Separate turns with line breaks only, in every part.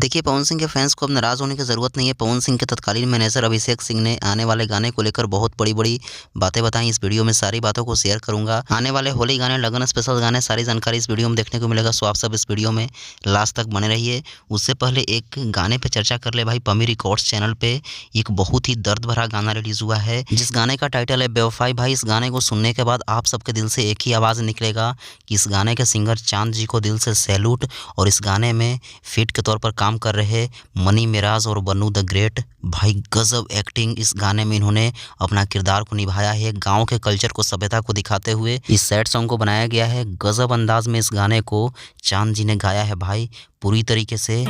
देखिए, पवन सिंह के फैंस को अब नाराज़ होने की ज़रूरत नहीं है। पवन सिंह के तत्कालीन मैनेजर अभिषेक सिंह ने आने वाले गाने को लेकर बहुत बड़ी-बड़ी बातें बताई। इस वीडियो में सारी बातों को शेयर करूँगा। आने वाले होली गाने, लगन स्पेशल गाने, सारी जानकारी इस वीडियो में देखने को मिलेगा। सो आप सब इस वीडियो में लास्ट तक बने रहिए। उससे पहले एक गाने पे चर्चा कर ले भाई। पम्मी रिकॉर्ड्स चैनल पे एक बहुत ही दर्द भरा गाना रिलीज़ हुआ है, जिस गाने का टाइटल है बेवफाई। भाई, इस गाने को सुनने के बाद आप सबके दिल से एक ही आवाज़ निकलेगा कि इस गाने के सिंगर चाँद जी को दिल से सैल्यूट। और इस गाने में फीट के तौर पर काम कर रहे मनी मिराज और बन्नू द ग्रेट, भाई गजब एक्टिंग इस गाने में इन्होंने अपना किरदार को निभाया है। गांव के कल्चर को, सभ्यता को दिखाते हुए इस सैड सॉन्ग को बनाया गया है। गजब अंदाज में इस गाने को चांद जी ने गाया है भाई, पूरी तरीके से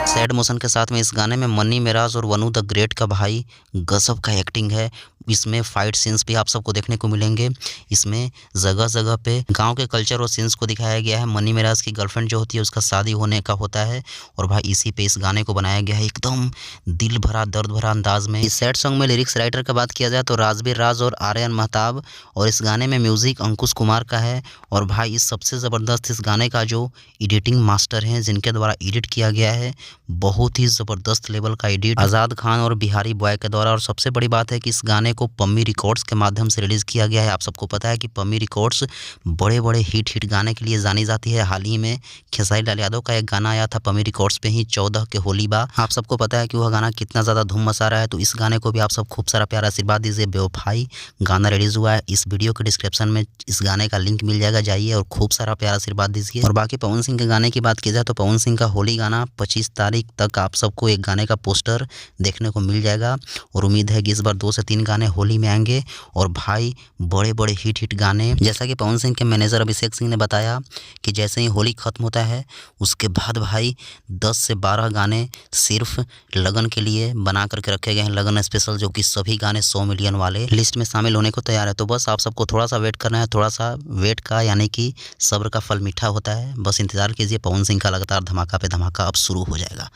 सैड मोशन के साथ में। इस गाने में मनी मिराज और वनु द ग्रेट का भाई गजब का एक्टिंग है। इसमें फाइट सीन्स भी आप सबको देखने को मिलेंगे। इसमें जगह-जगह पे गांव के कल्चर और सीन्स को दिखाया गया है। मनी मिराज की गर्लफ्रेंड जो होती है, उसका शादी होने का होता है और भाई इसी पे इस गाने को बनाया गया है, एकदम दिल भरा, दर्द भरा अंदाज में। इस सैड सॉन्ग में लिरिक्स राइटर का बात किया जाए तो राजबीर राज और आर्यन महताब, और इस गाने में म्यूजिक अंकुश कुमार का है। और भाई इस सबसे ज़बरदस्त इस गाने का जो एडिटिंग मास्टर हैं, जिनके द्वारा एडिट किया गया है, बहुत ही ज़बरदस्त लेवल का एडिट आज़ाद खान और बिहारी बॉय के द्वारा। और सबसे बड़ी बात है कि इस गाने को पम्मी रिकॉर्ड्स के माध्यम से रिलीज़ किया गया है। आप सबको पता है कि पम्मी रिकॉर्ड्स बड़े-बड़े हिट गाने के लिए जानी जाती है। हाल ही में खेसारी लाल यादव का एक गाना आया था पम्मी रिकॉर्ड्स पे ही, 14 के होली बा। आप सबको पता है कि वह गाना कितना ज़्यादा धूम मचा रहा है। तो इस गाने को भी आप सब खूब सारा प्यार आशीर्वाद दीजिए। बेवफाई गाना रिलीज़ हुआ है। इस वीडियो के डिस्क्रिप्शन में इस गाने का लिंक मिल जाएगा, जाइए और खूब सारा प्यार आशीर्वाद दीजिए। और बाकी पवन सिंह के गाने की बात की जाए तो पवन सिंह का होली गाना 25 तारीख तक आप सबको एक गाने का पोस्टर देखने को मिल जाएगा। और उम्मीद है कि इस बार 2 से 3 गाने होली में आएंगे। और भाई बड़े-बड़े हिट गाने, जैसा कि पवन सिंह के मैनेजर अभिषेक सिंह ने बताया कि जैसे ही होली ख़त्म होता है उसके बाद भाई 10 से 12 गाने सिर्फ लगन के लिए बना करके रखे गए हैं। लगन स्पेशल, जो कि सभी गाने 100 मिलियन वाले लिस्ट में शामिल होने को तैयार है। तो बस आप सबको थोड़ा सा वेट करना है, थोड़ा सा वेट का, यानी कि सब्र का फल मीठा होता है। बस इंतज़ार कीजिए, पवन सिंह का लगातार धमाका पे धमाका अब शुरू हो जाएगा।